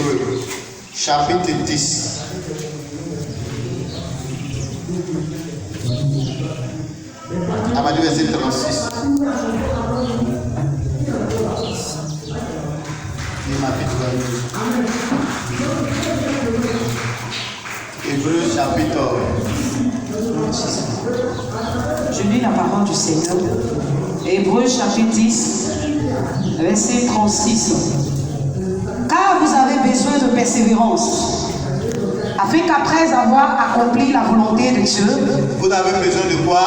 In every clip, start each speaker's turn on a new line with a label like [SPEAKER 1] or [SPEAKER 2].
[SPEAKER 1] Hébreux, chapitre 10. À partir du verset 36. Hébreux, chapitre.
[SPEAKER 2] Je lis la parole du Seigneur. Hébreux, chapitre 10, verset 36. Car vous avez besoin de persévérance, afin qu'après avoir accompli la volonté de Dieu,
[SPEAKER 1] vous avez besoin de quoi?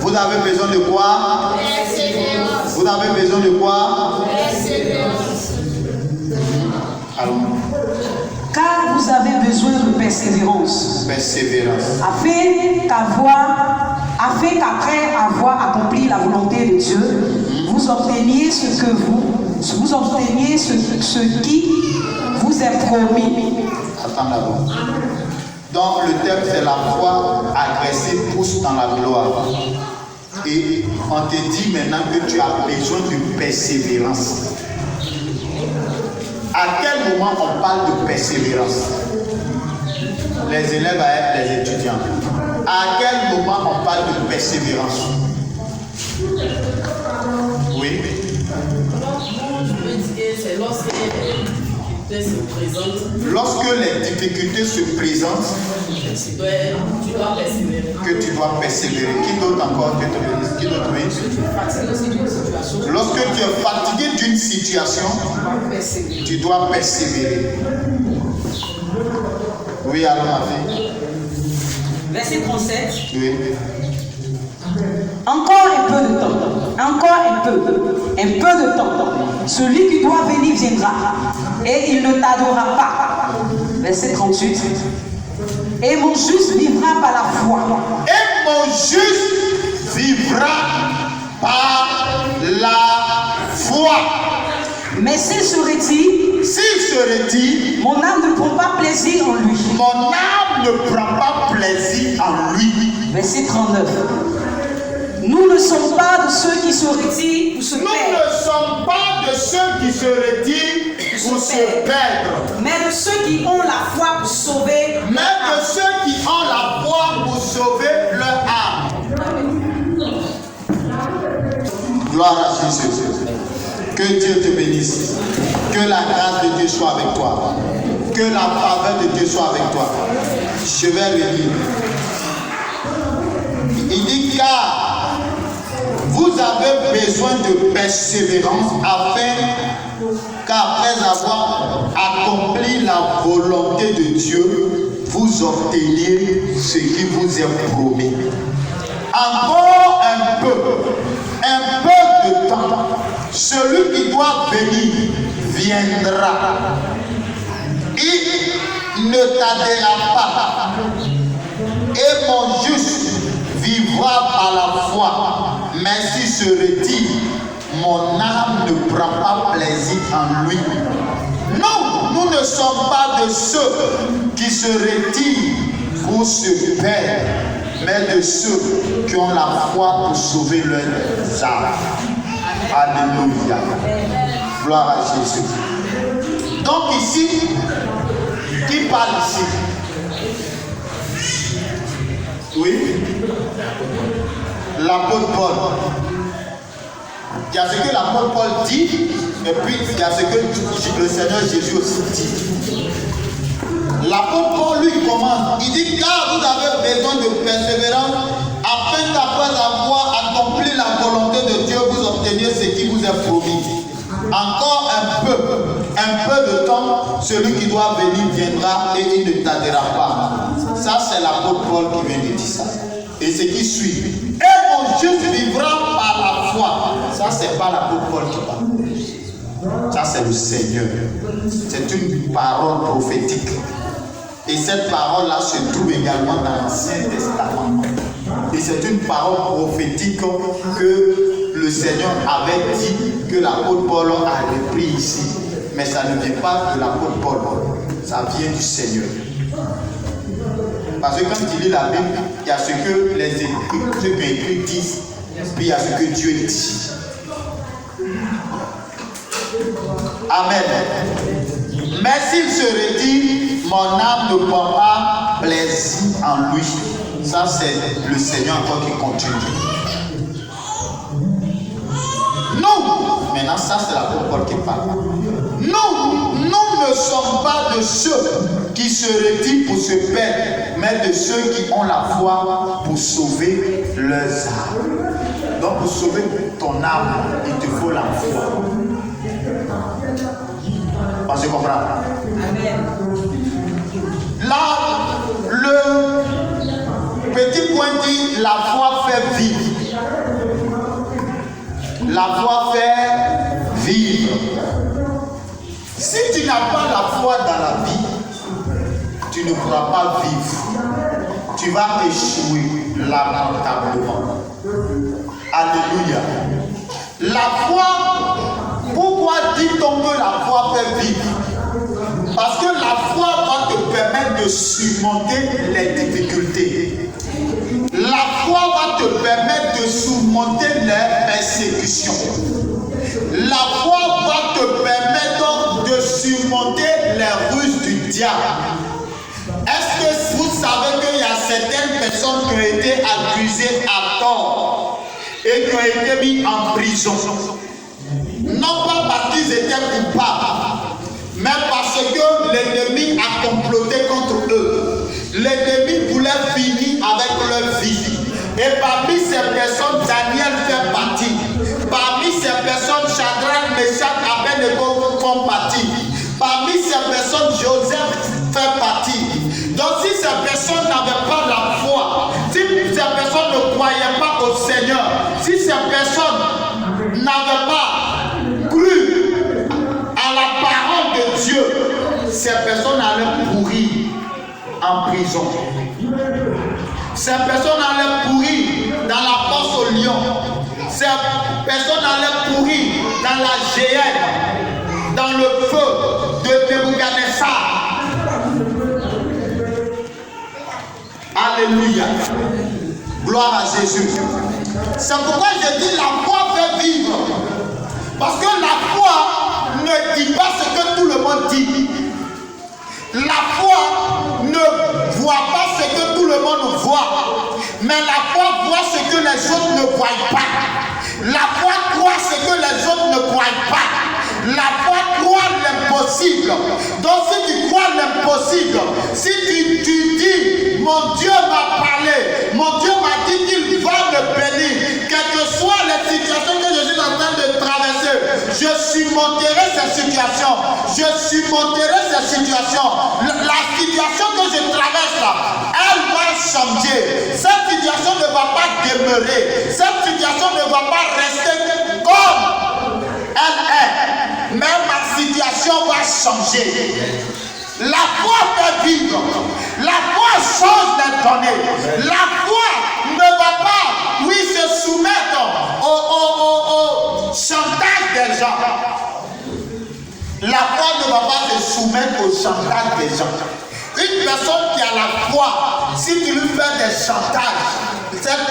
[SPEAKER 1] Vous avez besoin de quoi? Vous avez besoin de quoi? Allons.
[SPEAKER 2] Car vous avez besoin de persévérance.
[SPEAKER 1] Persévérance.
[SPEAKER 2] Afin qu'après avoir accompli la volonté de Dieu, vous obteniez ce qui vous est promis.
[SPEAKER 1] Attends d'abord. Donc le thème c'est la foi agressée pousse dans la gloire. Et on te dit maintenant que tu as besoin de persévérance. À quel moment on parle de persévérance? Les élèves à être les étudiants. À quel moment on parle de persévérance? Oui.
[SPEAKER 3] C'est lorsque les difficultés se présentent.
[SPEAKER 1] Lorsque les difficultés se présentent,
[SPEAKER 3] tu dois persévérer.
[SPEAKER 1] Que tu dois persévérer. Qui d'autre encore? Qui d'autre? Lorsque tu es fatigué d'une situation, tu dois persévérer. Oui, alors ma fille.
[SPEAKER 2] Verset 37.
[SPEAKER 1] Oui.
[SPEAKER 2] Encore un peu de temps. Encore un peu de temps. Celui qui doit venir viendra. Et il ne tardera pas. Verset 38. Et mon juste vivra par la foi.
[SPEAKER 1] Et mon juste vivra par la foi.
[SPEAKER 2] Mais s'il se retire, mon âme ne prend pas plaisir en lui.
[SPEAKER 1] Mon âme ne prend pas plaisir en lui.
[SPEAKER 2] Verset 39. Nous ne sommes pas de ceux qui se retirent ou se perdent.
[SPEAKER 1] Nous ne sommes pas de ceux qui se retirent ou se perdent.
[SPEAKER 2] Mais de ceux qui ont la foi pour sauver.
[SPEAKER 1] Mais de ceux qui ont la foi pour sauver leur âme. Gloire à Jésus. Que Dieu te bénisse. Que la grâce de Dieu soit avec toi. Que la faveur de Dieu soit avec toi. Je vais le lire. Il dit car vous avez besoin de persévérance afin qu'après avoir accompli la volonté de Dieu, vous obteniez ce qui vous est promis. Encore un peu de temps, celui qui doit venir viendra. Il ne tardera pas. Et mon juste vivra par la foi. Mais s'il se retire, mon âme ne prend pas plaisir en lui. Non, nous ne sommes pas de ceux qui se retirent pour se perdre, mais de ceux qui ont la foi pour sauver leurs âmes. Alléluia. Gloire à Jésus. Donc ici, qui parle ici? Oui. L'apôtre Paul. Il y a ce que l'apôtre Paul dit, et puis il y a ce que le Seigneur Jésus aussi dit. L'apôtre Paul lui commence, il dit car vous avez besoin de persévérance afin qu'après avoir accompli la volonté de Dieu, vous obteniez ce qui vous est promis. Encore un peu de temps, celui qui doit venir viendra et il ne tardera pas. Ça c'est l'apôtre Paul qui vient de dire ça. Et ce qui suit. Et mon juste vivra par la foi. Ça c'est pas l'apôtre Paul qui parle. Ça c'est le Seigneur. C'est une parole prophétique. Et cette parole-là se trouve également dans l'Ancien Testament. Et c'est une parole prophétique que le Seigneur avait dit que l'apôtre Paul a repris ici. Mais ça ne vient pas de l'apôtre Paul. Ça vient du Seigneur. Parce que quand tu lis la Bible, il y a ce que les écrits disent, puis il y a ce que Dieu dit. Amen. Mais s'il se retire, mon âme ne prend pas plaisir en lui. Ça, c'est le Seigneur encore qui continue. Nous, maintenant, ça, c'est l'apôtre Paul qui parle. Nous ne sommes pas de ceux qui se retirent pour se perdre, mais de ceux qui ont la foi pour sauver leurs âmes. Donc, pour sauver ton âme, il te faut la foi. On se comprend? Amen. Là, le petit point dit la foi fait vivre. La foi fait vivre. Si tu n'as pas la foi dans la vie, tu ne pourras pas vivre. Tu vas échouer lamentablement. Alléluia. La foi, pourquoi dit-on que la foi fait vivre? Parce que la foi va te permettre de surmonter les difficultés. La foi va te permettre de surmonter les persécutions. La foi va te permettre de surmonter les ruses du diable. Est-ce que vous savez qu'il y a certaines personnes qui ont été accusées à tort et qui ont été mises en prison? Non pas parce qu'ils étaient coupables, mais parce que l'ennemi a comploté contre eux. L'ennemi voulait finir avec leur vie. Et parmi ces personnes, Daniel fait partie. Parmi ces personnes, Shadrach, Meshach, Abednego font partie. Parmi ces personnes, Joseph fait partie. Donc si ces personnes n'avaient pas la foi, si ces personnes ne croyaient pas au Seigneur, si ces personnes n'avaient pas cru à la parole de Dieu, ces personnes allaient pourrir en prison. Ces personnes allaient pourrir dans la fosse au lion. Ces personnes allaient pourrir dans la géhenne, dans le feu de Nebuchadnezzar. Alléluia. Gloire à Jésus. C'est pourquoi je dis la foi fait vivre. Parce que la foi ne dit pas ce que tout le monde dit. La foi ne voit pas ce que tout le monde voit. Mais la foi voit ce que les autres ne voient pas. La foi croit ce que les autres ne croient pas. La foi croit l'impossible. Donc si tu crois l'impossible, si tu dis, mon Dieu m'a parlé, mon Dieu m'a dit qu'il va me bénir, quelles que soient les situations que je suis en train de traverser, je surmonterai ces situations. Je surmonterai ces situations. La situation que je traverse là, elle va changer. Cette situation ne va pas demeurer. Cette situation ne va pas rester comme elle est. Mais ma situation va changer. La foi fait vivre. La foi change les données. La foi ne va pas, oui, se soumettre au chantage des gens. La foi ne va pas se soumettre au chantage des gens. Une personne qui a la foi, si tu lui fais des chantages, cette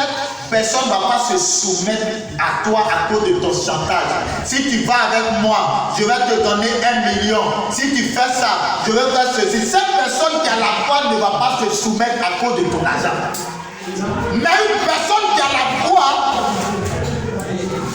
[SPEAKER 1] personne ne va pas se soumettre à toi à cause de ton chantage. Si tu vas avec moi, je vais te donner 1 million. Si tu fais ça, je vais faire ceci. Cette personne qui a la foi ne va pas se soumettre à cause de ton argent. Mais une personne qui a la foi,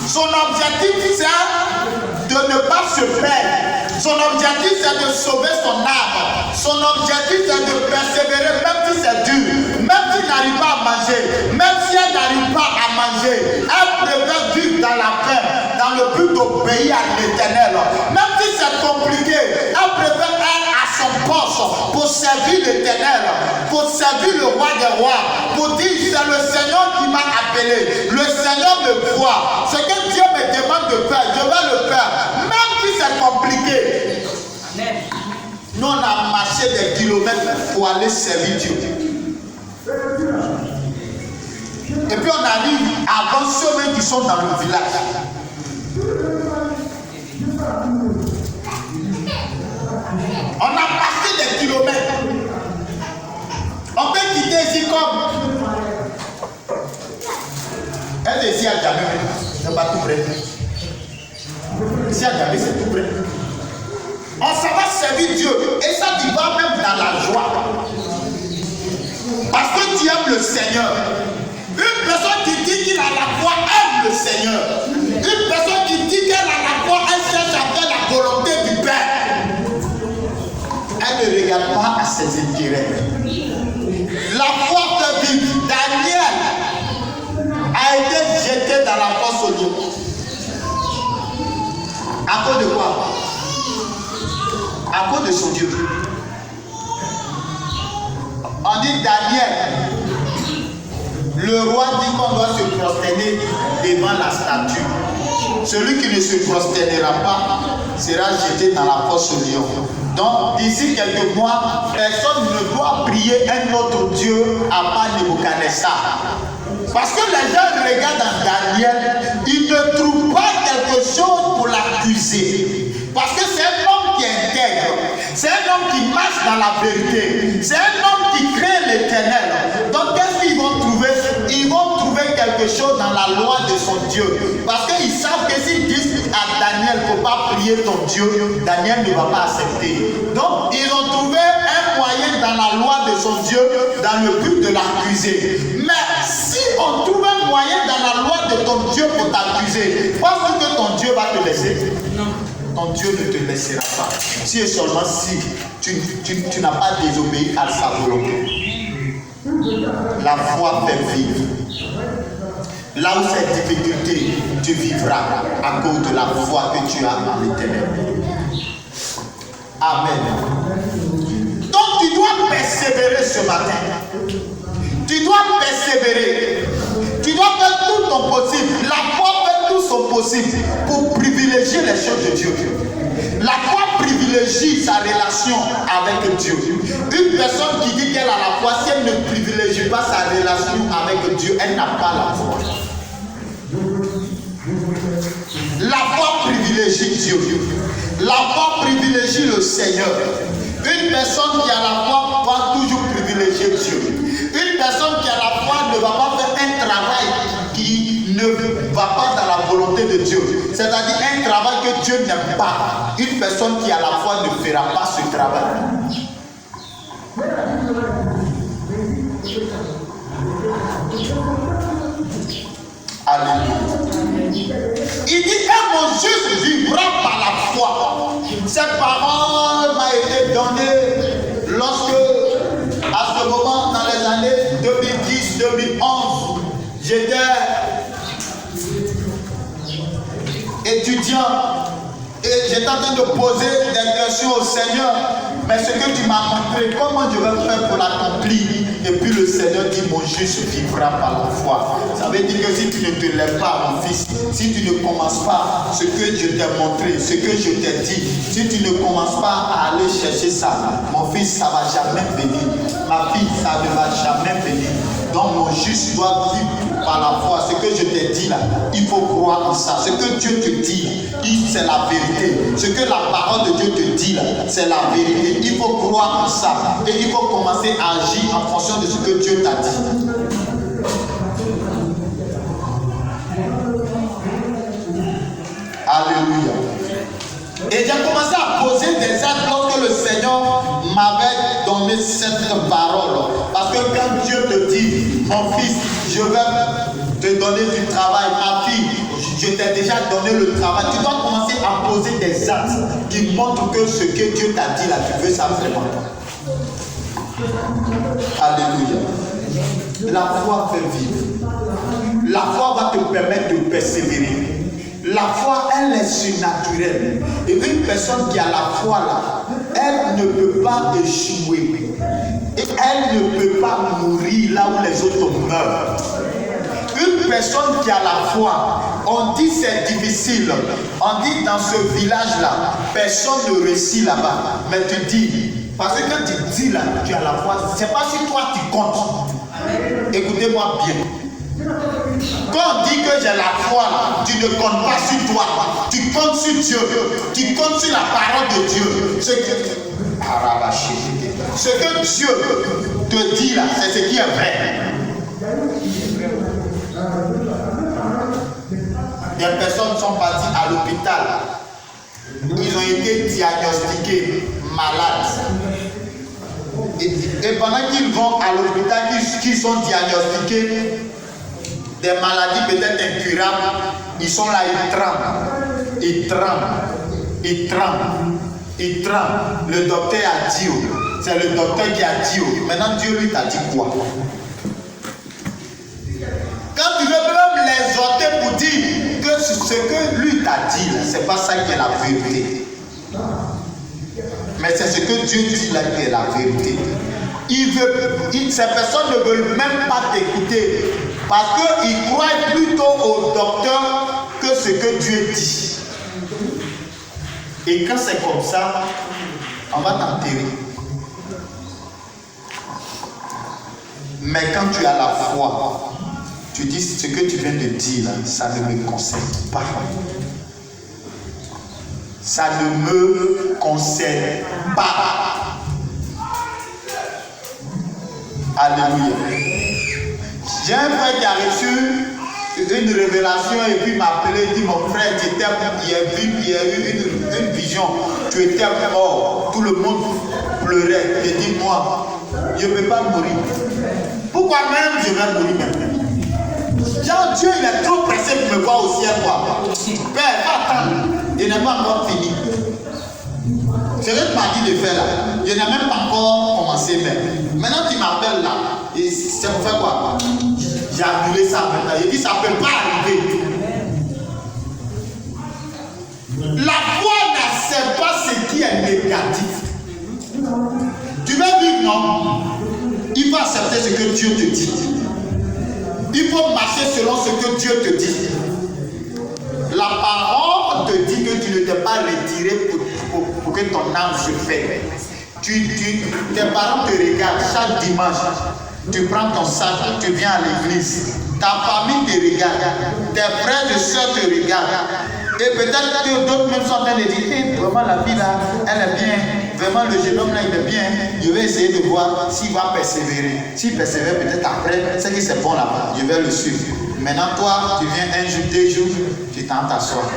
[SPEAKER 1] son objectif c'est de ne pas se perdre. Son objectif c'est de sauver son âme. Son objectif c'est de persévérer même si c'est dur. Même s'il n'arrive pas à manger. Même si elle n'arrive pas à manger. Elle préfère vivre dans la paix. Dans le but d'obéir à l'Éternel. Même si c'est compliqué. Elle préfère être à son poste. Pour servir l'Éternel. Pour servir le roi des rois. Pour dire c'est le Seigneur qui m'a appelé. Le Seigneur me voit. Ce que Dieu me demande de faire, je vais le faire. Même si c'est compliqué. Nous on a marché des kilomètres pour aller servir Dieu. Et puis on arrive avant ceux qui sont dans le village. On a passé des kilomètres. On peut quitter ici comme. Elle est ici à Djamé, c'est pas tout près. Ici à Djamé, c'est tout près. On s'en va servir servir Dieu. Et ça, tu vas même dans la joie. Parce que tu aimes le Seigneur. Une personne qui dit qu'il a la foi aime le Seigneur. Une personne qui dit qu'elle a la foi, elle cherche à faire la volonté du Père. Elle ne regarde pas à ses intérêts. La foi fait vivre. Daniel a été jeté dans la fosse au lion. À cause de quoi? À cause de son Dieu. On dit Daniel, le roi dit qu'on doit se prosterner devant la statue. Celui qui ne se prosternera pas sera jeté dans la fosse au lion. Donc, d'ici quelques mois, personne ne doit prier un autre Dieu à part Nebuchadnezzar. Parce que les gens regardent dans Daniel, ils ne trouvent pas quelque chose pour l'accuser. Parce que c'est un homme qui est intègre, c'est un homme qui marche dans la vérité, c'est un homme qui crée l'Éternel. Donc qu'est-ce qu'ils vont trouver? Ils vont trouver quelque chose dans la loi de son Dieu. Parce qu'ils savent que s'ils disent à Daniel, il ne faut pas prier ton Dieu, Daniel ne va pas accepter. Donc ils ont trouvé un moyen dans la loi de son Dieu, dans le but de l'accuser. Mais si on trouve un moyen dans la loi de ton Dieu pour t'accuser, penses-tu que ton Dieu va te laisser? Non. Ton Dieu ne te laissera pas. Si et seulement si tu n'as pas désobéi à sa volonté. La foi fait vivre. Là où c'est difficulté, tu vivras à cause de la foi que tu as en l'Éternel. Amen. Donc tu dois persévérer ce matin. Tu dois persévérer. Tu dois faire tout ton possible. La foi fait tout son possible pour privilégier les choses de Dieu. La foi privilégie sa relation avec Dieu. Une personne qui dit qu'elle a la foi, si elle ne privilégie pas sa relation avec Dieu, elle n'a pas la foi. La foi privilégie Dieu. La foi privilégie le Seigneur. Une personne qui a la foi va toujours privilégier Dieu. Une personne qui a la foi ne va pas faire un travail qui ne va pas dans la volonté de Dieu. C'est-à-dire un travail que Dieu n'aime pas. Une personne qui a la foi ne fera pas ce travail. Alléluia. Il dit que mon juste vivra par la foi. Cette parole m'a été donnée lorsque, à ce moment, dans les années 2010-2011, j'étais étudiant et j'étais en train de poser des questions au Seigneur. Mais ce que tu m'as montré, comment je vais faire pour l'accomplir? Et puis le Seigneur dit, mon juste vivra par la foi. Ça veut dire que si tu ne te lèves pas, mon fils, si tu ne commences pas ce que je t'ai montré, ce que je t'ai dit, si tu ne commences pas à aller chercher ça, mon fils, ça ne va jamais venir. Ma fille, ça ne va jamais venir. Donc mon juste doit vivre par la foi. Ce que je t'ai dit là, il faut croire en ça. Ce que Dieu te dit, c'est la vérité. Ce que la parole de Dieu te dit là, c'est la vérité. Il faut croire en ça. Et il faut commencer à agir en fonction de ce que Dieu t'a dit. Alléluia. Et j'ai commencé à poser des actes lorsque le Seigneur m'avait donné cette parole. Parce que quand Dieu te dit, mon fils, je vais te donner du travail, ma fille, je t'ai déjà donné le travail, tu dois commencer à poser des actes qui montrent que ce que Dieu t'a dit là, tu veux ça vraiment. Alléluia. La foi fait vivre. La foi va te permettre de persévérer. La foi, elle est surnaturelle. Et une personne qui a la foi là, elle ne peut pas échouer. Et elle ne peut pas mourir là où les autres meurent. Une personne qui a la foi, on dit c'est difficile. On dit dans ce village-là, personne ne réussit là-bas. Mais tu dis, parce que quand tu dis là, tu as la foi, c'est pas sur toi tu comptes. Écoutez-moi bien. Quand on dit que j'ai la foi, tu ne comptes pas sur toi, tu comptes sur Dieu, tu comptes sur la parole de Dieu. Ce que Dieu te dit là, c'est ce qui est vrai. Des personnes sont parties à l'hôpital, ils ont été diagnostiqués malades. Et pendant qu'ils vont à l'hôpital, qu'ils sont diagnostiqués des maladies peut-être incurables, ils sont là, ils tremblent. Ils tremblent. Ils tremblent. Ils tremblent. Le docteur a dit, c'est le docteur qui a dit, maintenant Dieu lui t'a dit quoi? Quand tu veux même les exhorter pour dire que ce que lui t'a dit, c'est pas ça qui est la vérité. Mais c'est ce que Dieu dit là qui est la vérité. Ces personnes ne veulent même pas t'écouter parce qu'ils croient plutôt au docteur que ce que Dieu dit. Et quand c'est comme ça, on va t'enterrer. Mais quand tu as la foi, tu dis ce que tu viens de dire là, ça ne me concerne pas. Ça ne me concerne pas. Alléluia. J'ai un frère qui a reçu une révélation et puis m'a appelé et dit mon frère, il y a eu une vision. Tu étais mort. Tout le monde pleurait. Il dit moi, je ne vais pas mourir. Pourquoi même je vais mourir maintenant? Genre Dieu il est trop pressé pour me voir au ciel quoi. Père, attends, il n'est pas encore fini. C'est ce que tu m'as dit de faire là. Je n'ai même pas encore commencé même. Maintenant tu m'appelles là. Et c'est pour faire quoi? J'ai annulé ça maintenant. Il dit ça ne peut pas arriver. La foi n'accepte pas ce qui est négatif. Tu veux vivre non? Il faut accepter ce que Dieu te dit. Il faut marcher selon ce que Dieu te dit. La parole te dit que tu ne t'es pas retiré pour que ton âme se fait. Tes parents te regardent chaque dimanche. Tu prends ton sac, tu viens à l'église. Ta famille te regarde. Tes frères et soeurs te regardent. Et peut-être que d'autres même sont en train de dire hey, vraiment la fille là, elle est bien. Vraiment le jeune homme là, il est bien. Je vais essayer de voir s'il va persévérer. S'il persévère peut-être après, c'est que c'est bon là-bas. Je vais le suivre. Maintenant, toi, tu viens un jour, 2 jours, tu t'en t'assois.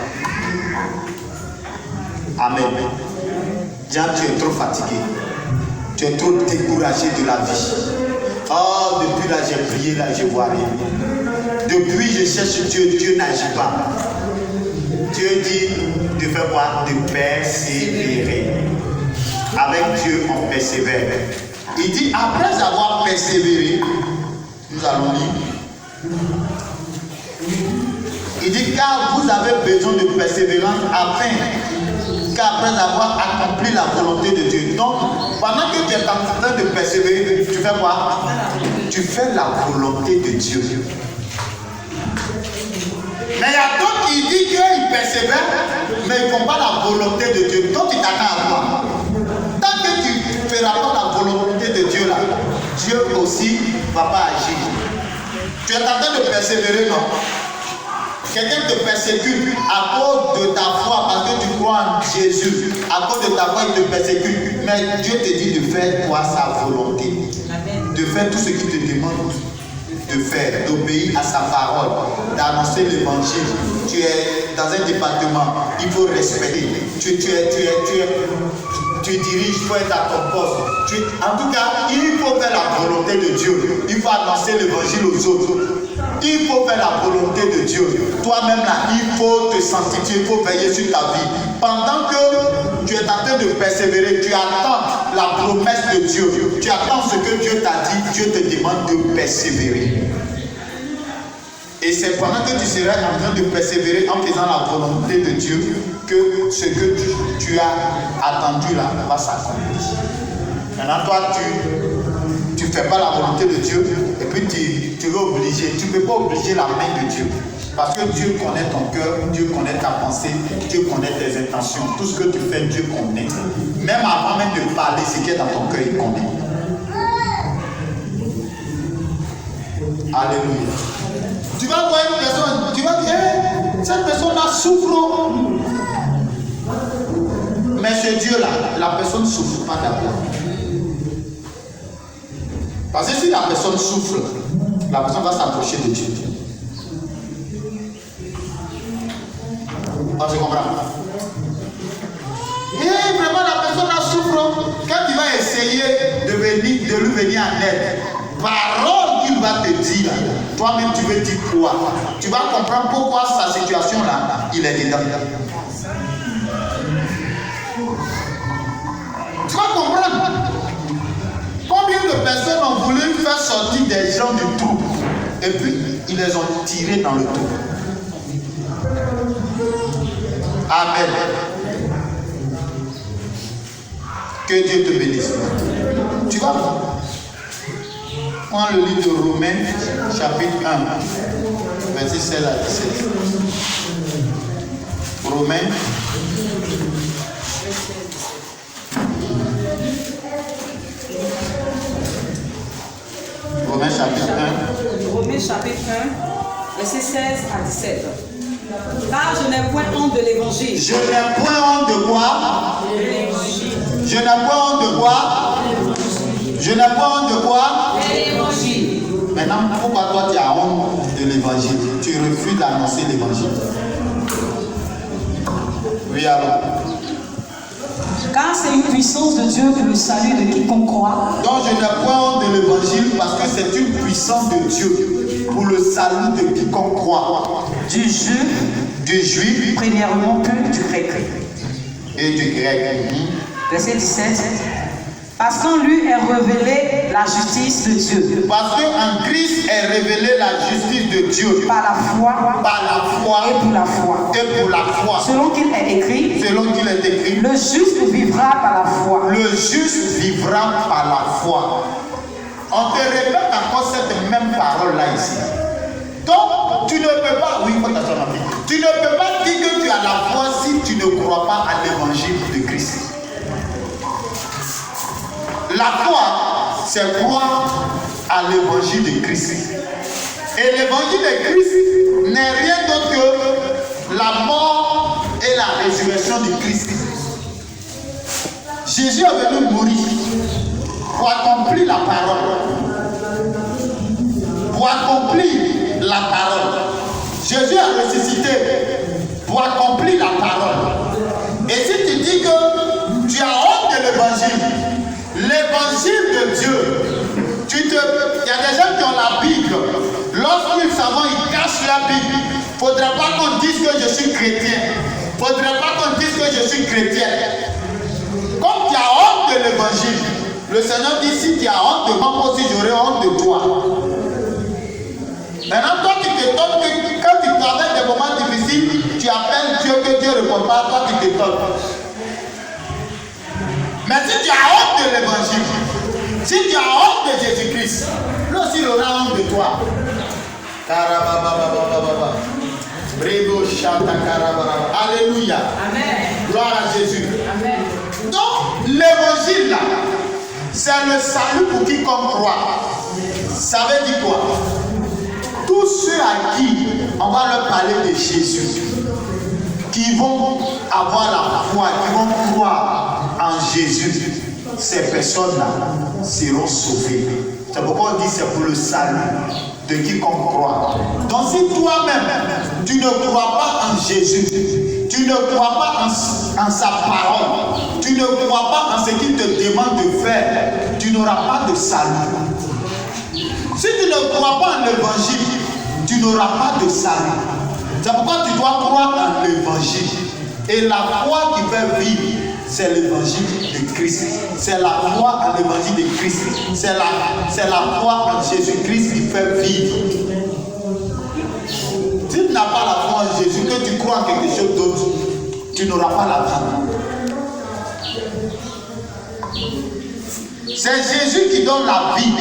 [SPEAKER 1] Amen. Jean, tu es trop fatigué. Tu es trop découragé de la vie. Oh, depuis là, j'ai prié, là, je ne vois rien. Depuis, je cherche Dieu, Dieu n'agit pas. Dieu dit de faire quoi? De persévérer. Avec Dieu, on persévère. Il dit, après avoir persévéré, nous allons lire. Il dit, car vous avez besoin de persévérance afin qu'après avoir accompli la volonté de Dieu. Donc, pendant que tu es en train de persévérer, tu fais quoi? Tu fais la volonté de Dieu. Mais il y a d'autres qui disent qu'ils persévèrent, mais ils ne font pas la volonté de Dieu. Donc, tu t'attends à quoi? Tant que tu ne feras pas la volonté de Dieu là, Dieu aussi ne va pas agir. Tu es en train de persévérer, non? Quelqu'un te persécute à cause de ta foi, parce que tu crois en Jésus. À cause de ta foi, il te persécute. Mais Dieu te dit de faire toi sa volonté. Amen. De faire tout ce qu'il te demande de faire, d'obéir à sa parole, d'annoncer l'évangile. Tu es dans un département, il faut respecter. Tu diriges, il faut être à ton poste. En tout cas, il faut faire la volonté de Dieu. Il faut annoncer l'évangile aux autres. Il faut faire la volonté de Dieu. Toi-même là, il faut te sanctifier, il faut veiller sur ta vie. Pendant que tu es en train de persévérer, tu attends la promesse de Dieu. Tu attends ce que Dieu t'a dit, Dieu te demande de persévérer. Et c'est pendant que tu seras en train de persévérer en faisant la volonté de Dieu que ce que tu as attendu là va s'accomplir. Maintenant, toi, tu ne fais pas la volonté de Dieu et puis tu es obligé. Tu ne peux pas obliger la main de Dieu. Parce que Dieu connaît ton cœur, Dieu connaît ta pensée, Dieu connaît tes intentions. Tout ce que tu fais, Dieu connaît. Même avant même de parler, ce qui est dans ton cœur, il connaît. Alléluia. Tu vas voir une personne, tu vas dire, hey, cette personne-là souffre. Mais c'est Dieu-là, la personne ne souffre pas d'abord. Parce que si la personne souffre, la personne va s'approcher de Dieu. On se comprend. Et vraiment la personne là souffre. en aide. Parole qu'il va te dire, toi-même tu veux dire quoi? Tu vas comprendre pourquoi sa situation là, il est dedans. Tu vas comprendre. Combien de personnes ont voulu faire sortir des gens du trou et puis ils les ont tirés dans le trou. Amen. Que Dieu te bénisse. Tu vas prendre le livre de Romains, chapitre 1, verset 16 à 17. Romains. Romains chapitre 1.
[SPEAKER 2] Romains chapitre 1, verset 16 à 17. Car je n'ai point honte de l'évangile.
[SPEAKER 1] Je n'ai point honte de quoi? Je n'ai point honte de quoi? Je n'ai pas honte de quoi?
[SPEAKER 2] L'évangile.
[SPEAKER 1] Maintenant, pourquoi toi tu as honte de l'évangile? Tu refuses d'annoncer l'évangile. Oui, alors.
[SPEAKER 2] Car c'est une puissance de Dieu pour le salut de quiconque croit.
[SPEAKER 1] Donc je n'ai pas honte de l'évangile parce que c'est une puissance de Dieu pour le salut de quiconque croit.
[SPEAKER 2] Du juif,
[SPEAKER 1] premièrement,
[SPEAKER 2] puis du grec.
[SPEAKER 1] Et du grec.
[SPEAKER 2] Verset 17. Parce qu'en lui est révélée la justice de Dieu.
[SPEAKER 1] Parce qu'en Christ est révélée la justice de Dieu.
[SPEAKER 2] Par la foi.
[SPEAKER 1] Par la foi.
[SPEAKER 2] Et pour la foi.
[SPEAKER 1] Et pour la foi.
[SPEAKER 2] Selon qu'il est écrit.
[SPEAKER 1] Selon qu'il est écrit.
[SPEAKER 2] Le juste vivra par la foi.
[SPEAKER 1] Le juste vivra par la foi. On te répète encore cette même parole là ici. Donc, tu ne peux pas, oui, il faut t'asseoir ma fille. Tu ne peux pas dire que tu as la foi si tu ne crois pas à l'évangile de Christ. La foi, c'est croire à l'évangile de Christ. Et l'évangile de Christ n'est rien d'autre que la mort et la résurrection de Christ. Jésus est venu mourir pour accomplir la parole. Pour accomplir la parole. Jésus a ressuscité pour accomplir la parole. Et si tu dis que tu as honte de l'évangile de Dieu, il y a des gens qui ont la Bible. Lorsqu'ils savent, ils cachent la Bible. Il ne faudrait pas qu'on dise que je suis chrétien. Il ne faudrait pas qu'on dise que je suis chrétien. Comme tu as honte de l'évangile, le Seigneur dit si tu as honte de moi, moi aussi j'aurai honte de toi. Maintenant, toi qui t'étonnes que quand tu traverses des moments difficiles, tu appelles Dieu que Dieu ne répond pas, toi tu t'étonnes. Mais si tu as honte de l'évangile, si tu as honte de Jésus-Christ, lui aussi il aura honte de toi. Alléluia.
[SPEAKER 2] Amen.
[SPEAKER 1] Gloire à Jésus.
[SPEAKER 2] Amen.
[SPEAKER 1] Donc, l'évangile là, c'est le salut pour quiconque croit. Ça veut dire quoi? Tous ceux à qui on va leur parler de Jésus, qui vont avoir la foi, qui vont croire en Jésus, ces personnes-là seront sauvées. C'est pourquoi on dit c'est pour le salut de quiconque croit. Donc si toi-même, tu ne crois pas en Jésus, tu ne crois pas en sa parole, tu ne crois pas en ce qu'il te demande de faire, tu n'auras pas de salut. Si tu ne crois pas en l'évangile, tu n'auras pas de salut. C'est pourquoi tu dois croire en l'évangile. Et la foi qui fait vivre, c'est l'évangile de Christ. C'est la foi en l'évangile de Christ. C'est la foi en Jésus-Christ qui fait vivre. Si tu n'as pas la foi en Jésus, que tu crois en quelque chose d'autre, tu n'auras pas la vie. C'est Jésus qui donne la vie.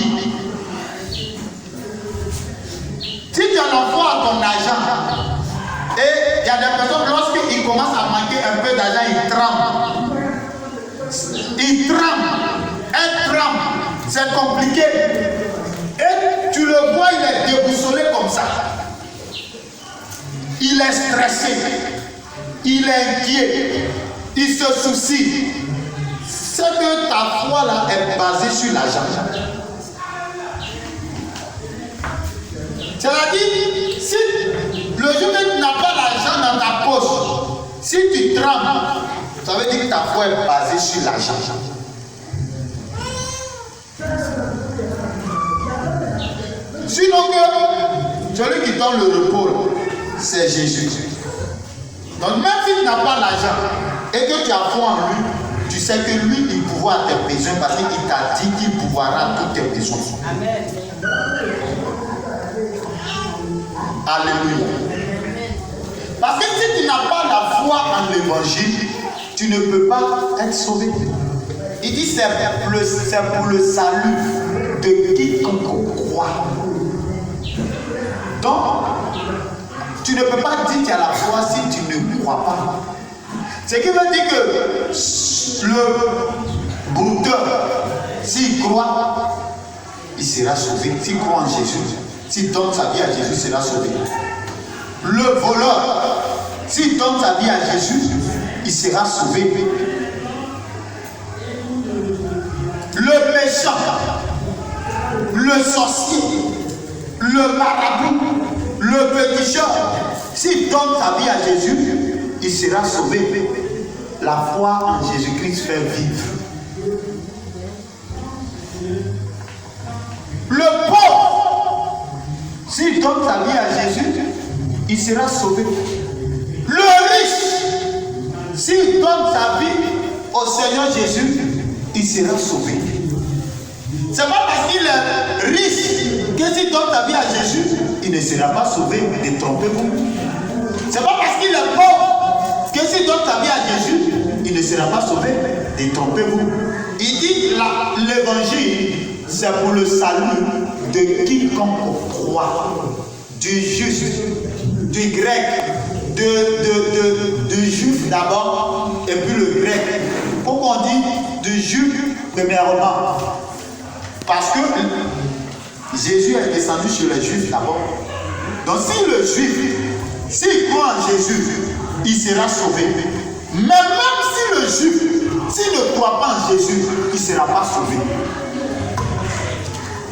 [SPEAKER 1] Si tu as la foi à ton argent, et il y a des personnes, lorsqu'ils commencent à manquer un peu d'argent, ils tremblent. Ils tremblent. Elles tremblent. C'est compliqué. Et tu le vois, il est déboussolé comme ça. Il est stressé. Il est inquiet. Il se soucie. C'est que ta foi là est basée sur l'argent. C'est-à-dire, si le jour que tu n'as pas l'argent dans ta poche, si tu trembles, ça veut dire que ta foi est basée sur l'argent. Sinon que celui qui donne le repos, c'est Jésus. Donc même s'il n'a pas l'argent et que tu as foi en lui, tu sais que lui, il pourvoira tes besoins parce qu'il t'a dit qu'il pourvoira tous tes besoins.
[SPEAKER 3] Amen.
[SPEAKER 1] Alléluia. Parce que si tu n'as pas la foi en l'évangile, tu ne peux pas être sauvé. Il dit c'est pour le salut de quiconque croit. Donc, tu ne peux pas dire qu'il y a la foi si tu ne crois pas. Ce qui veut dire que le brouteur, s'il croit, il sera sauvé. S'il croit en Jésus, s'il donne sa vie à Jésus, il sera sauvé. Le voleur, s'il donne sa vie à Jésus, il sera sauvé. Le méchant, le sorcier, le marabout, le péticheur, s'il donne sa vie à Jésus, il sera sauvé. La foi en Jésus-Christ fait vivre. Le pauvre, s'il donne sa vie à Jésus, il sera sauvé. Le riche, s'il donne sa vie au Seigneur Jésus, il sera sauvé. C'est pas parce qu'il est riche que s'il donne sa vie à Jésus, il ne sera pas sauvé. Détrompez-vous. C'est pas parce qu'il est pauvre que s'il donne sa vie à Jésus, il ne sera pas sauvé. Détrompez-vous. Il dit l'évangile, c'est pour le salut de quiconque croit. Du juste, du grec, du juif d'abord, et puis le grec. Pourquoi on dit du juif premièrement? Parce que Jésus est descendu sur les juifs d'abord. Donc si le juif, s'il croit en Jésus, il sera sauvé. Mais même si le juif, s'il ne croit pas en Jésus, il ne sera pas sauvé.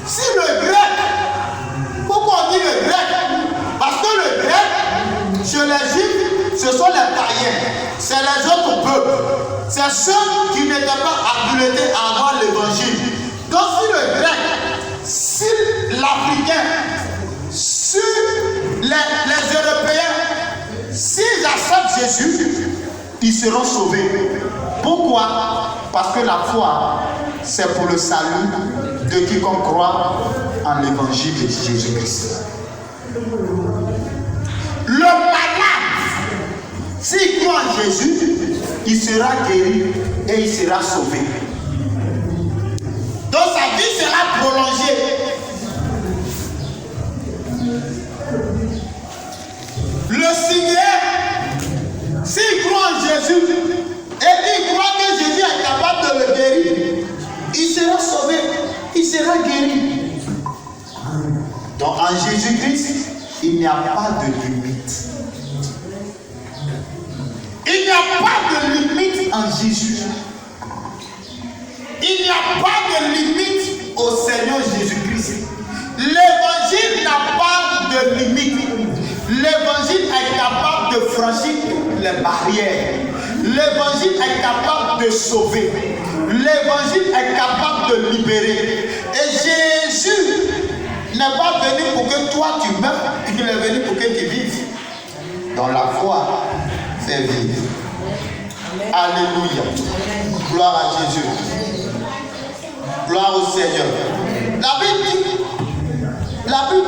[SPEAKER 1] Si le grec, pourquoi on dit le grec? Parce que le grec, chez les juifs, ce sont les païens, c'est les autres peuples, c'est ceux qui n'étaient pas habilités à avoir l'évangile. Donc si le grec, si l'Africain, si les Européens, s'ils acceptent Jésus, ils seront sauvés. Pourquoi? Parce que la foi, c'est pour le salut de quiconque croit en l'évangile de Jésus-Christ. Le malade, s'il croit en Jésus, il sera guéri et il sera sauvé. Donc sa vie sera prolongée. Le Seigneur, s'il croit en Jésus et qu'il croit que Jésus est capable de le guérir, il sera sauvé, il sera guéri. Donc en Jésus-Christ, il n'y a pas de limite. Il n'y a pas de limite en Jésus. Il n'y a pas de limite au Seigneur Jésus-Christ. L'évangile n'a pas de limite. L'évangile est capable de franchir toutes les barrières. L'évangile est capable de sauver. L'évangile est capable de libérer. Et Jésus n'est pas venu pour que toi tu meurs, il est venu pour que tu vives. Dans la foi, c'est vivre. Alléluia. Gloire à Jésus. Gloire au Seigneur. La Bible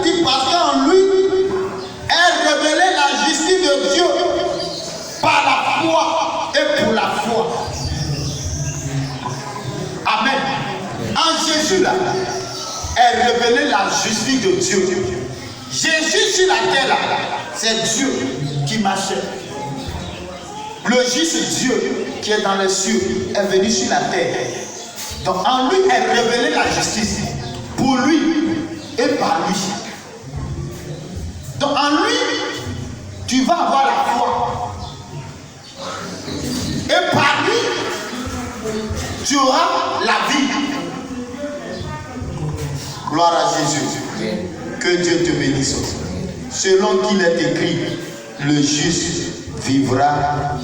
[SPEAKER 1] dit parce qu'en lui est révélée la justice de Dieu par la foi et pour la foi. Amen. En Jésus là est révélée la justice de Dieu. Jésus sur la terre là, c'est Dieu qui marchait. Le juste Dieu qui est dans les cieux est venu sur la terre. Donc en lui est révélée la justice. Pour lui et par lui. Donc en lui, tu vas avoir la foi. Et par lui, tu auras la vie. Gloire à Jésus. Que Dieu te bénisse. Selon qu'il est écrit, le juste vivra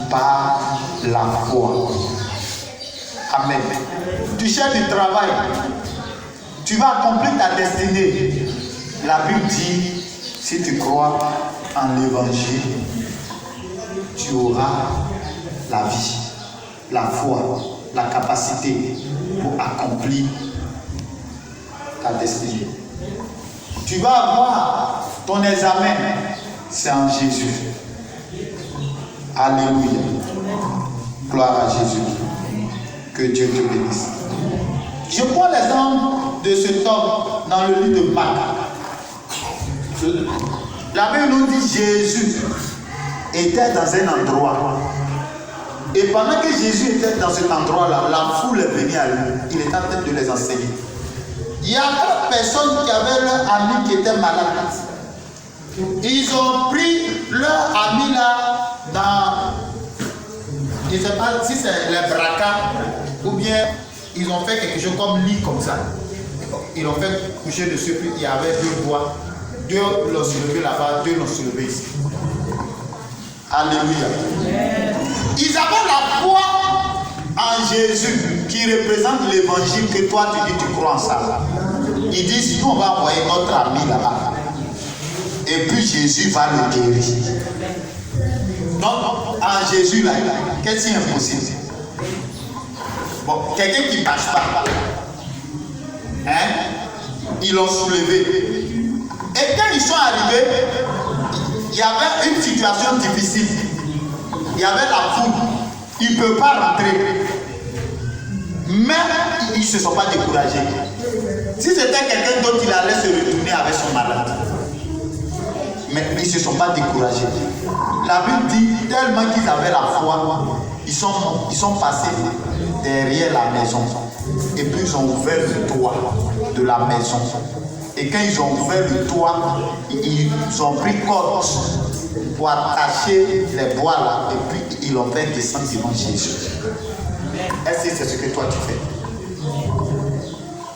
[SPEAKER 1] par la foi. Amen. Tu cherches du travail. Tu vas accomplir ta destinée. La Bible dit, si tu crois en l'évangile, tu auras la vie, la foi, la capacité pour accomplir ta destinée. Tu vas avoir ton examen, c'est en Jésus. Alléluia. Gloire à Jésus. Que Dieu te bénisse. Je prends l'exemple de cet homme dans le livre de Marc. La Bible nous dit Jésus était dans un endroit. Et pendant que Jésus était dans cet endroit-là, la foule est venue à lui. Il était en train de les enseigner. Il y a 4 personnes qui avaient leur ami qui était malade. Ils ont pris leur ami là dans, je ne sais pas si c'est les bracas ou bien ils ont fait quelque chose comme lit comme ça. Ils l'ont fait coucher dessus, puis il y avait 2 bois. 2 l'ont soulevé là-bas, 2 l'ont soulevé ici. Alléluia. Ils avaient la foi en Jésus qui représente l'évangile que toi tu dis tu crois en ça. Ils disent nous on va envoyer notre ami là-bas. Et puis Jésus va le guérir. Donc en Jésus là, qu'est-ce qui est impossible? Bon, quelqu'un qui ne marche pas. Hein? Ils l'ont soulevé. Et quand ils sont arrivés, il y avait une situation difficile. Il y avait la foule. Ils ne peuvent pas rentrer. Mais ils ne se sont pas découragés. Si c'était quelqu'un d'autre, il allait se retourner avec son malade. Mais ils ne se sont pas découragés. La Bible dit tellement qu'ils avaient la foi, ils sont passés derrière la maison. Et puis ils ont ouvert le toit de la maison. Et quand ils ont ouvert le toit, ils ont pris corde pour attacher les bois là. Et puis ils l'ont fait descendre devant Jésus. Est-ce que c'est ce que toi tu fais?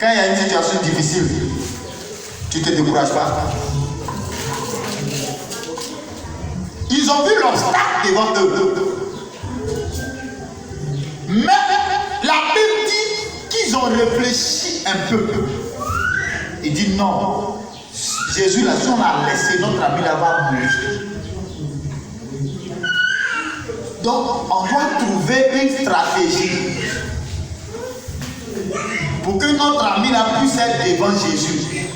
[SPEAKER 1] Quand il y a une situation difficile, tu ne te décourages pas. Ils ont vu l'obstacle devant eux. Mais la Bible dit qu'ils ont réfléchi un peu. Il dit non. Jésus, là, si on a laissé notre ami là-bas mourir. Donc, on doit trouver une stratégie pour que notre ami là puisse être devant Jésus.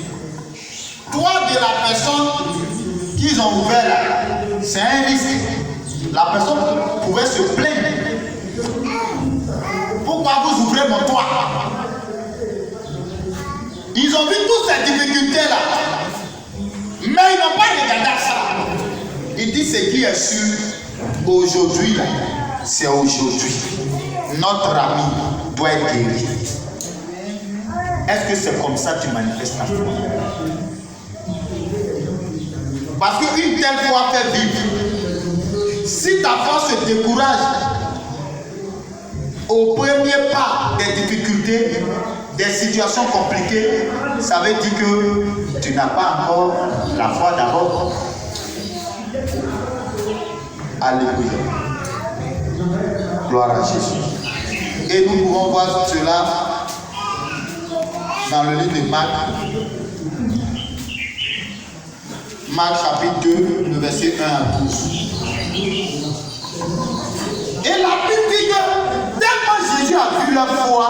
[SPEAKER 1] Toi, de la personne qu'ils ont ouvert là, c'est un risque. La personne pouvait se plaindre. Pourquoi vous ouvrez mon toit? Ils ont vu toutes ces difficultés-là. Mais ils n'ont pas regardé à ça. Ils disent ce qui est sûr aujourd'hui, là, c'est aujourd'hui. Notre ami doit être guéri. Est-ce que c'est comme ça que tu manifestes ta foi? Parce qu'une telle foi fait vivre. Si ta foi se décourage au premier pas des difficultés, des situations compliquées, ça veut dire que tu n'as pas encore la foi d'abord. Alléluia. Gloire à Jésus. Et nous pouvons voir cela dans le livre de Marc. Marc chapitre 2, le verset 1 à 12. Et la Bible dit que tellement Jésus a vu leur foi,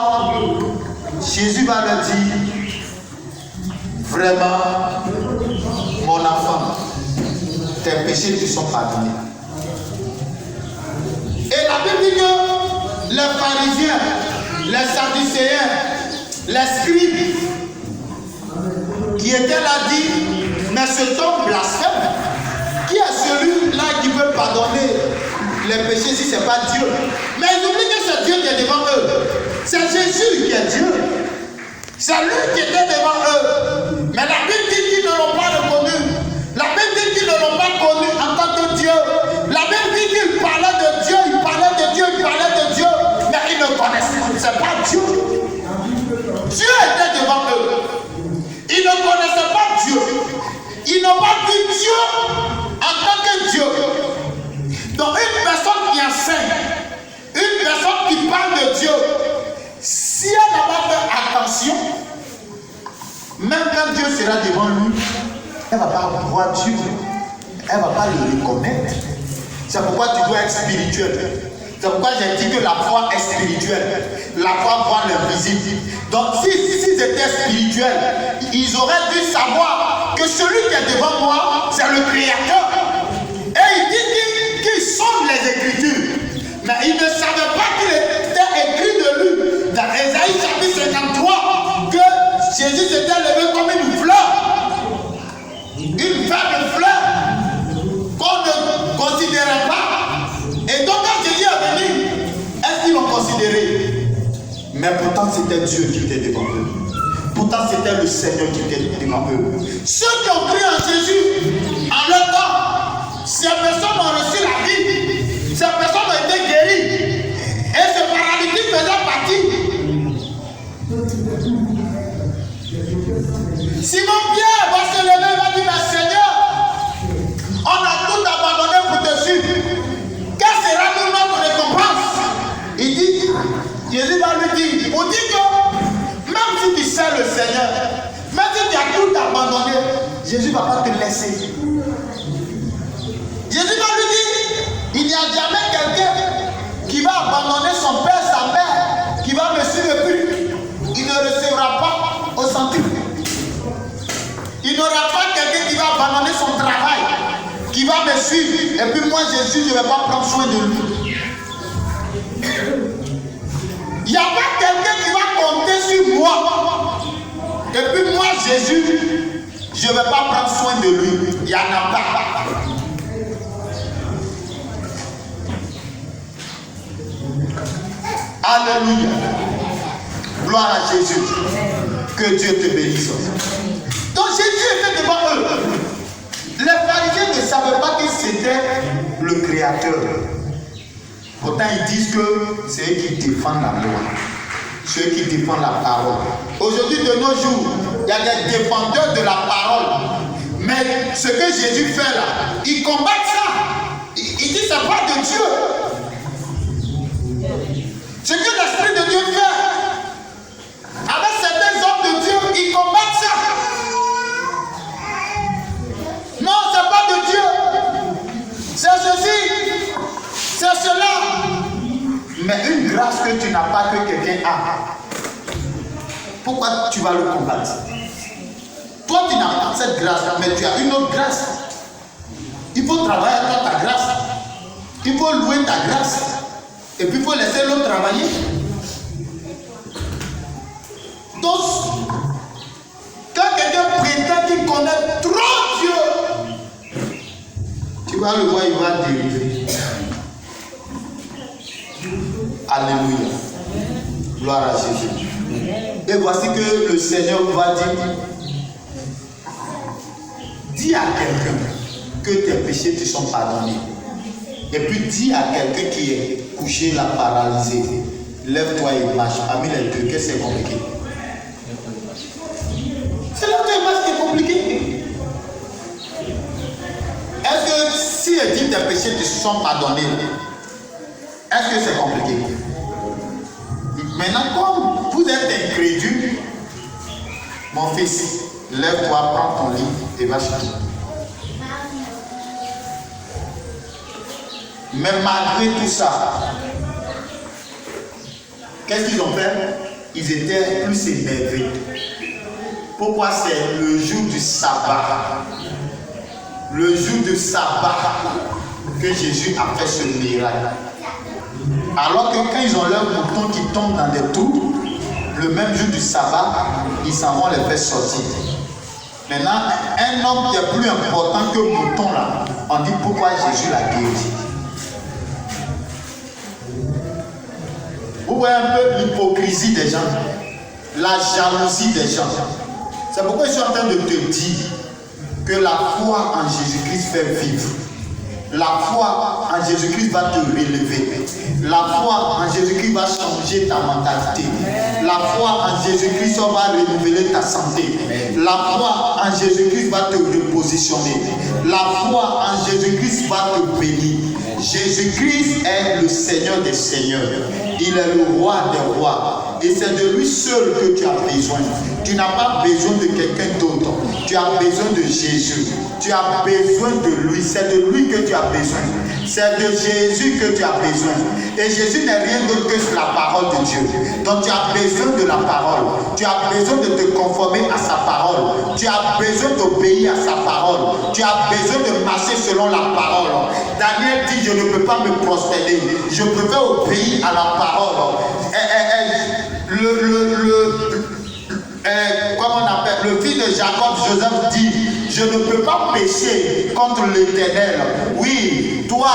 [SPEAKER 1] Jésus va leur dire, vraiment, mon enfant, tes péchés te sont pardonnés. Et la Bible dit que les pharisiens, les sadducéens, les scribes qui étaient là disent, mais cet homme blasphème, qui est celui-là qui veut pardonner les péchés si ce n'est pas Dieu? Mais ils oublient que c'est Dieu qui est devant eux. C'est Jésus qui est Dieu. C'est lui qui était devant eux. Mais la Bible dit qu'ils ne l'ont pas reconnu. La Bible dit qu'ils ne l'ont pas connu en tant que Dieu. La Bible dit qu'ils parlaient de Dieu, ils parlaient de Dieu, ils parlaient de Dieu. Mais ils ne connaissaient pas. C'est pas Dieu. Dieu était devant eux. Ils ne connaissaient pas Dieu. Ils n'ont pas vu Dieu en tant que Dieu. Donc une personne qui enseigne, une personne qui parle de Dieu, si elle n'a pas fait attention, même quand Dieu sera devant lui, elle ne va pas voir Dieu. Elle ne va pas le reconnaître. C'est pourquoi tu dois être spirituel. C'est pourquoi j'ai dit que la foi est spirituelle. La foi voit l'invisible. Donc si ils étaient spirituels, ils auraient dû savoir que celui qui est devant moi, c'est le Créateur. Et il dit qu'il sonde les Écritures. Mais il ne savait pas qu'il était écrit de lui. Dans Ésaïe chapitre 53, que Jésus s'était levé comme une fleur. Une faible fleur qu'on ne considérait pas. Et donc quand Jésus est venu, est-ce qu'ils l'ont considéré? Mais pourtant c'était Dieu qui était devant eux. Pourtant c'était le Seigneur qui était devant eux. Ceux qui ont cru en Jésus, en leur temps, ces personnes ont reçu la vie. Ces personnes ont été guéries. Et ce paralytique faisait partie. Simon Pierre va se lever et va dire, mais Seigneur, on a tout abandonné pour te suivre. Quelle sera notre récompense? Il dit, Jésus va lui dire, on dit que même si tu sais le Seigneur, même si tu as tout abandonné, Jésus ne va pas te laisser. Jésus va lui dire, il n'y a jamais quelqu'un qui va abandonner son père, sa mère, qui va me suivre plus. Il ne recevra pas au centuple. Il n'y aura pas quelqu'un qui va abandonner son travail, qui va me suivre. Et puis moi, Jésus, je ne vais pas prendre soin de lui. Il n'y a pas quelqu'un qui va compter sur moi. Et puis moi, Jésus, je ne vais pas prendre soin de lui. Il n'y en a pas. Alléluia. Gloire à Jésus. Que Dieu te bénisse. Donc Jésus était devant eux. Les pharisiens ne savaient pas que c'était le Créateur. Pourtant ils disent que c'est eux qui défendent la loi. Ceux qui défendent la parole. Aujourd'hui de nos jours, il y a des défendeurs de la parole. Mais ce que Jésus fait là, ils combattent ça. Il dit c'est pas de Dieu. Ce que l'Esprit de Dieu fait avec certains hommes de Dieu, ils combattent ça. Non, c'est pas de Dieu. C'est ceci, c'est cela. Mais une grâce que tu n'as pas, que quelqu'un a, pourquoi tu vas le combattre? Toi, tu n'as pas cette grâce, mais tu as une autre grâce. Il faut travailler dans ta grâce. Il faut louer ta grâce. Et puis il faut laisser l'autre travailler. Donc, quand quelqu'un prétend qu'il connaît trop Dieu, tu vas le voir, il va dériver. Alléluia. Gloire à Jésus. Et voici que le Seigneur va dire, dis à quelqu'un que tes péchés te sont pardonnés. Et puis dis à quelqu'un qui est couché là, paralysé, lève-toi et marche. Parmi les deux, qu'est-ce que c'est compliqué? C'est lève-toi et marche qui est compliqué. Est-ce que si elle dit tes péchés te sont pardonnés, est-ce que c'est compliqué? Maintenant, comme vous êtes incrédule, mon fils, lève-toi, prends ton livre et va chez toi. Mais malgré tout ça, qu'est-ce qu'ils ont fait? Ils étaient plus énervés. Pourquoi? C'est le jour du sabbat. Le jour du sabbat que Jésus a fait ce miracle. Alors que quand ils ont leurs moutons qui tombent dans des trous, le même jour du sabbat, ils s'en vont les faire sortir. Maintenant, un homme qui est plus important que le mouton là, on dit pourquoi Jésus l'a guéri. Vous voyez un peu l'hypocrisie des gens, la jalousie des gens. C'est pourquoi je suis en train de te dire que la foi en Jésus-Christ fait vivre. La foi en Jésus-Christ va te relever. La foi en Jésus-Christ va changer ta mentalité. La foi en Jésus-Christ va renouveler ta santé. La foi en Jésus-Christ va te repositionner. La foi en Jésus-Christ va te bénir. Jésus-Christ est le Seigneur des Seigneurs. Il est le roi des rois. et c'est de lui seul que tu as besoin. Tu n'as pas besoin de quelqu'un d'autre. Tu as besoin de Jésus. Tu as besoin de lui. C'est de lui que tu as besoin. C'est de Jésus que tu as besoin. Et Jésus n'est rien d'autre que la parole de Dieu. Donc tu as besoin de la parole. Tu as besoin de te conformer à sa parole. Tu as besoin d'obéir à sa parole. Tu as besoin de marcher selon la parole. Daniel dit, je ne peux pas me prosterner. Je préfère obéir à la parole. Comment on appelle, le fils de Jacob, Joseph dit, je ne peux pas pécher contre l'Éternel. Oui, toi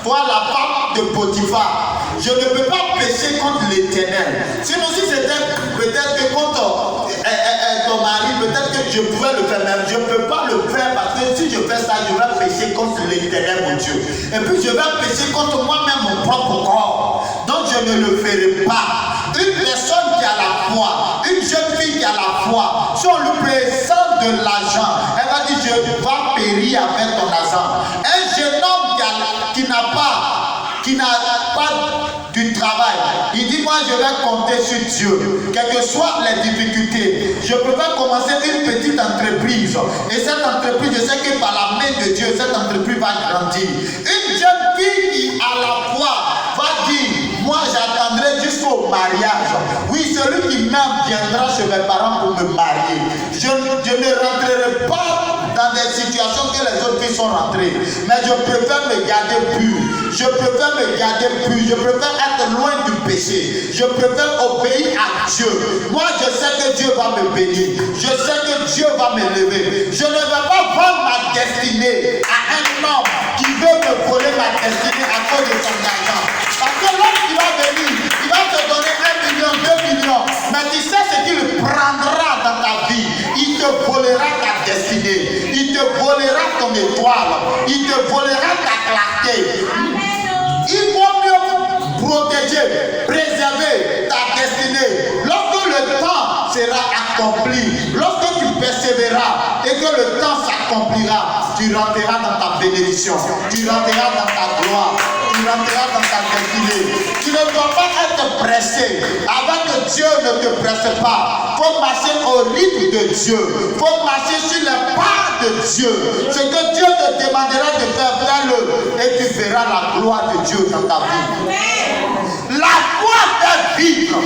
[SPEAKER 1] la femme de Potiphar, je ne peux pas pécher contre l'Éternel. Sinon, si c'était peut-être que contre ton mari, peut-être que je pouvais le faire, mais je ne peux pas le faire parce que si je fais ça, je vais pécher contre l'Éternel, mon Dieu. Et puis je vais pécher contre moi-même, mon propre corps. Donc je ne le ferai pas. Une personne qui a la foi, une jeune fille qui a la foi, si on lui présente de l'argent, elle va dire, je vais périr avec ton argent. Un jeune homme qui n'a pas du travail, il dit, moi je vais compter sur Dieu, quelles que soient les difficultés. Je peux pas commencer une petite entreprise, et cette entreprise, je sais que par la main de Dieu, cette entreprise va grandir. Une jeune fille qui a la foi va dire, moi j'attendrai jusqu'au mariage. Oui, celui qui m'aime viendra chez mes parents pour me marier. Je ne rentrerai pas dans des situations que les autres filles sont rentrées. Mais je préfère me garder pur. Je préfère me garder pur. Je préfère être loin du péché. Je préfère obéir à Dieu. Moi je sais que Dieu va me bénir. Je sais que Dieu va m'élever. Je ne vais pas vendre ma destinée à un homme qui veut me voler ma destinée à cause de son argent. Parce que l'homme qui va venir, il va te donner 1 million, 2 millions. Mais tu sais ce qu'il prendra dans ta vie. Il te volera ta destinée. Il te volera ton étoile. Il te volera ta clarté. Il vaut mieux protéger, préserver ta destinée. Lorsque le temps sera accompli, lorsque tu persévéreras et que le temps s'accomplira, tu rentreras dans ta bénédiction. Tu rentreras dans ta gloire. Tu rentreras dans ta destinée. Tu ne dois pas être pressé. Avant que Dieu ne te presse pas, il faut marcher au rythme de Dieu. Il faut marcher sur les pas de Dieu. Ce que Dieu te demandera de faire, fais-le. Et tu verras la gloire de Dieu dans ta vie. La foi fait vivre.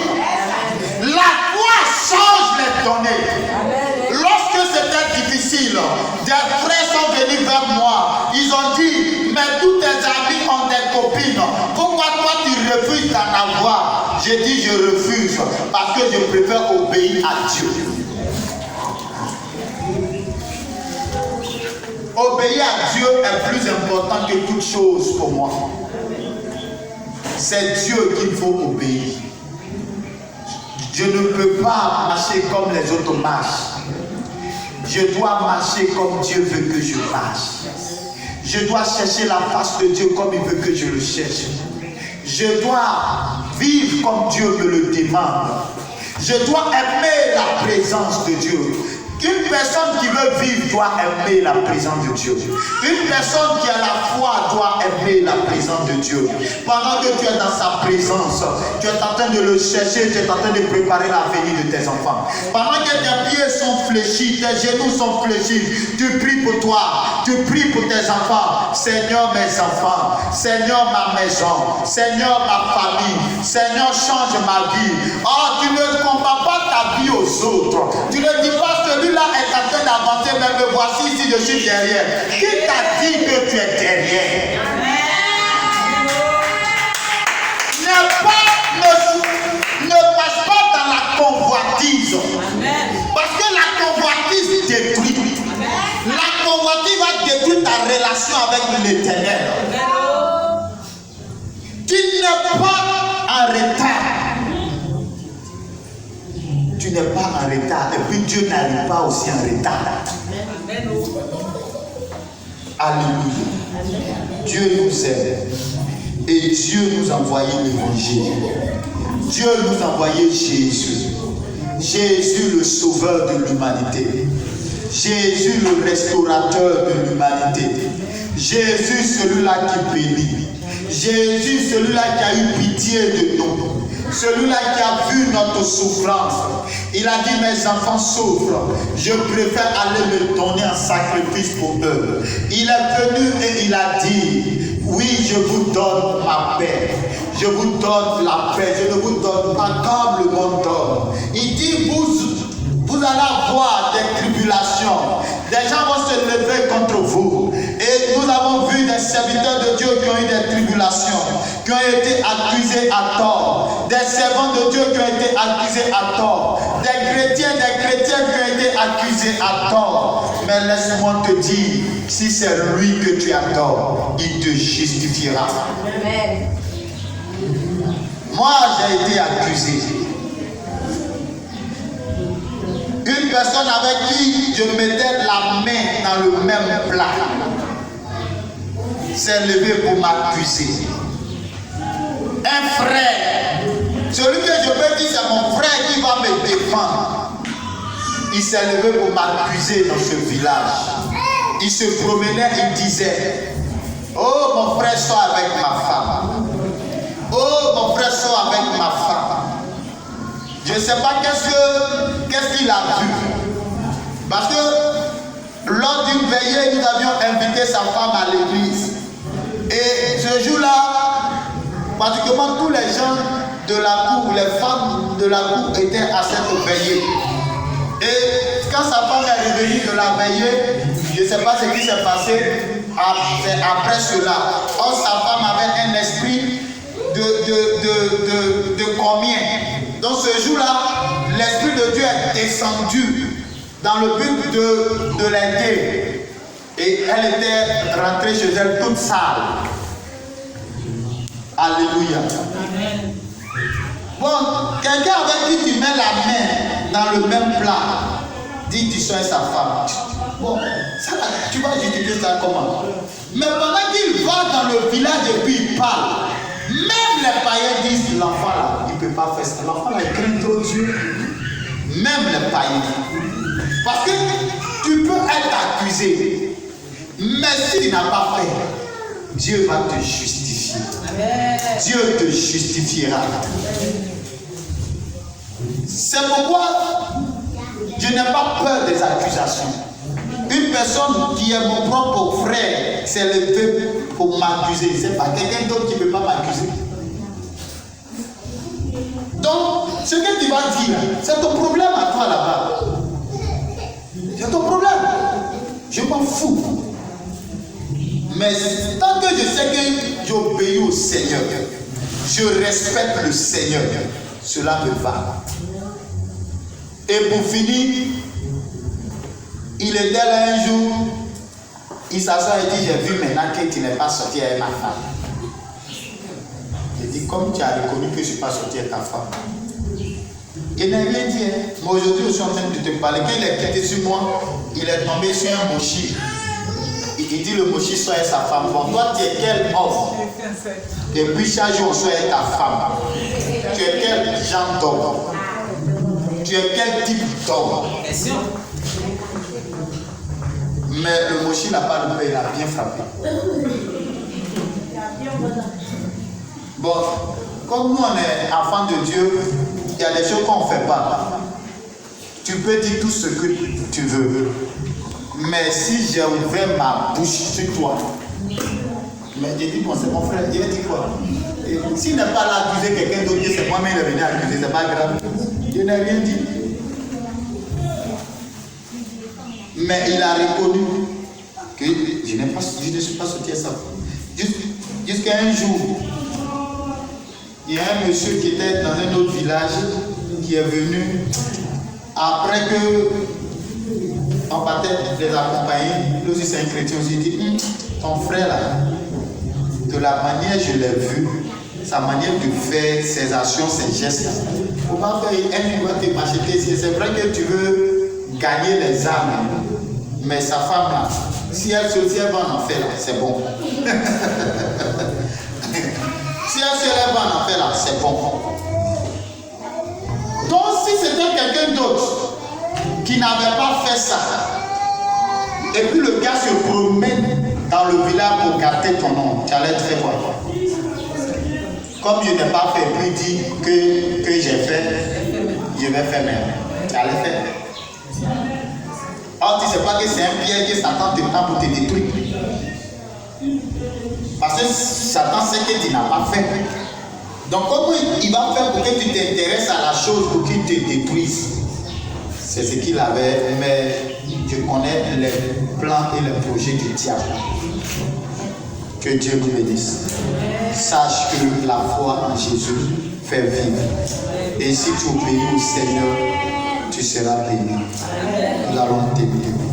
[SPEAKER 1] La foi change les données. Lorsque c'était difficile, des frères sont venus vers moi. Ils ont dit, mais tous tes amis ont des copines. Pourquoi toi tu refuses d'en avoir? J'ai dit, je refuse parce que je préfère obéir à Dieu. Obéir à Dieu est plus important que toute chose pour moi. C'est Dieu qu'il faut obéir. Je ne peux pas marcher comme les autres marchent. Je dois marcher comme Dieu veut que je marche. Je dois chercher la face de Dieu comme il veut que je le cherche. Je dois vivre comme Dieu me le demande. Je dois aimer la présence de Dieu. Une personne qui veut vivre doit aimer la présence de Dieu. Une personne qui a la foi doit aimer la présence de Dieu. Pendant que tu es dans sa présence, tu es en train de le chercher, tu es en train de préparer la venue de tes enfants. Pendant que tes pieds sont fléchis, tes genoux sont fléchis, tu pries pour toi, tu pries pour tes enfants. Seigneur, mes enfants, Seigneur, ma maison, Seigneur, ma famille, Seigneur, change ma vie. Oh, tu ne compares pas ta vie aux autres. Tu ne dis pas celui-là est en train d'avancer, mais me voici ici, je suis derrière. Qui t'a dit que tu es derrière? Ne passe pas dans la convoitise. Parce que la convoitise détruit. La convoitise va détruire ta relation avec l'Éternel. Tu n'es pas en retard. Tu n'es pas en retard. Et puis Dieu n'arrive pas aussi en retard. Alléluia. Dieu nous aime. Et Dieu nous a envoyé l'évangile. Dieu nous a envoyé Jésus. Jésus le sauveur de l'humanité. Jésus le restaurateur de l'humanité. Jésus celui-là qui bénit. Jésus celui-là qui a eu pitié de nous. celui-là qui a vu notre souffrance. Il a dit, mes enfants souffrent, je préfère aller me donner en sacrifice pour eux. Il est venu et il a dit, oui, je vous donne ma paix. Je vous donne la paix. Je ne vous donne pas comme le monde donne. Il dit, vous allez avoir des tribulations. Des gens vont se lever contre vous. Et nous avons vu des serviteurs de Dieu qui ont eu des tribulations, qui ont été accusés à tort. Des servants de Dieu qui ont été accusés à tort. Des chrétiens qui ont été accusés à tort. Mais laisse-moi te dire, si c'est lui que tu as tort, il te justifiera.
[SPEAKER 3] Amen.
[SPEAKER 1] Moi, j'ai été accusé. Une personne avec qui je mettais la main dans le même plat s'est levé pour m'accuser. Un frère, celui que je peux dire c'est mon frère qui va me défendre, il s'est levé pour m'accuser dans ce village. Il se promenait, il disait, oh mon frère sort avec ma femme. Oh mon frère sort avec ma femme. Je ne sais pas qu'est-ce qu'il a vu. Parce que lors d'une veillée, nous avions invité sa femme à l'église. Et ce jour-là, pratiquement tous les gens de la cour, les femmes de la cour étaient à cette veillée. Et quand sa femme est revenue de la veillée, je ne sais pas ce qui s'est passé après cela. Or, sa femme avait un esprit de combien. Donc ce jour-là, l'Esprit de Dieu est descendu dans le but de l'aider. Et elle était rentrée chez elle toute sale. Alléluia.
[SPEAKER 3] Amen.
[SPEAKER 1] Bon, quelqu'un avec qui tu mets la main dans le même plat, dit tu sois sa femme. Bon, ça, tu vas justifier ça comment? Mais pendant qu'il va dans le village et puis il parle, même les païens disent l'enfant là, il ne peut pas faire ça. L'enfant là, il craint trop Dieu. Même les païens. Parce que tu peux être accusé, mais si tu n'as pas fait, Dieu va te justifier.
[SPEAKER 3] Amen.
[SPEAKER 1] Dieu te justifiera. C'est pourquoi je n'ai pas peur des accusations. Une personne qui est mon propre frère s'est levé pour m'accuser. Ce n'est pas quelqu'un d'autre qui ne peut pas m'accuser. Donc, ce que tu vas dire, c'est ton problème à toi là-bas. C'est ton problème. Je m'en fous. Mais tant que je sais que j'obéis au Seigneur, je respecte le Seigneur, cela me va. Et pour finir, il était là un jour, il s'assoit et dit, j'ai vu maintenant que tu n'es pas sorti avec ma femme. Il dit, comme tu as reconnu que je ne suis pas sorti avec ta femme. Il n'a rien dit. Mais aujourd'hui, je suis en train de te parler. Quand il est quitté sur moi, il est tombé sur un mochi. Il dit, le mochi soit avec sa femme. Bon, toi, tu es quel homme? Et puis chaque jour, on soit avec ta femme. Tu es quel genre d'homme? Tu es quel type d'homme? Mais le mochi n'a pas le paix, il a bien frappé. Bon, comme nous on est enfants de Dieu, il y a des choses qu'on ne fait pas. Tu peux dire tout ce que tu veux. Mais si j'ai ouvert ma bouche sur toi, mais j'ai dit, bon, c'est mon frère, il a dit quoi? S'il n'est pas là accuser quelqu'un d'autre, c'est moi-même qui est venu accuser, c'est pas grave. Je n'ai rien dit. Mais il a reconnu que je ne suis pas sorti à ça. Jusqu'à un jour, il y a un monsieur qui était dans un autre village qui est venu après que on partait les accompagner. Lui aussi c'est un chrétien aussi. Il dit, ton frère là, de la manière je l'ai vu, sa manière de faire ses actions, ses gestes, il ne faut pas faire un va te m'acheter. C'est vrai que tu veux gagner les âmes, mais sa femme là, si elle va en enfer là, c'est bon. Si elle se lève en enfer là, c'est bon. Donc si c'était quelqu'un d'autre qui n'avait pas fait ça, et puis le gars se promène dans le village pour garder ton nom, tu allais très voir. comme je n'ai pas fait, puis dit que j'ai fait, je vais faire même. Tu allais faire. Or, tu ne sais pas que c'est un piège que Satan te prend pour te détruire. Parce que Satan sait que tu n'as pas fait. Donc, comment il va faire pour que tu t'intéresses à la chose pour qu'il te détruise? C'est ce qu'il avait, mais je connais les plans et les projets du diable. Que Dieu vous bénisse. Sache que la foi en Jésus fait vivre. Et si tu obéis au Seigneur, tu seras béni. Nous allons terminer.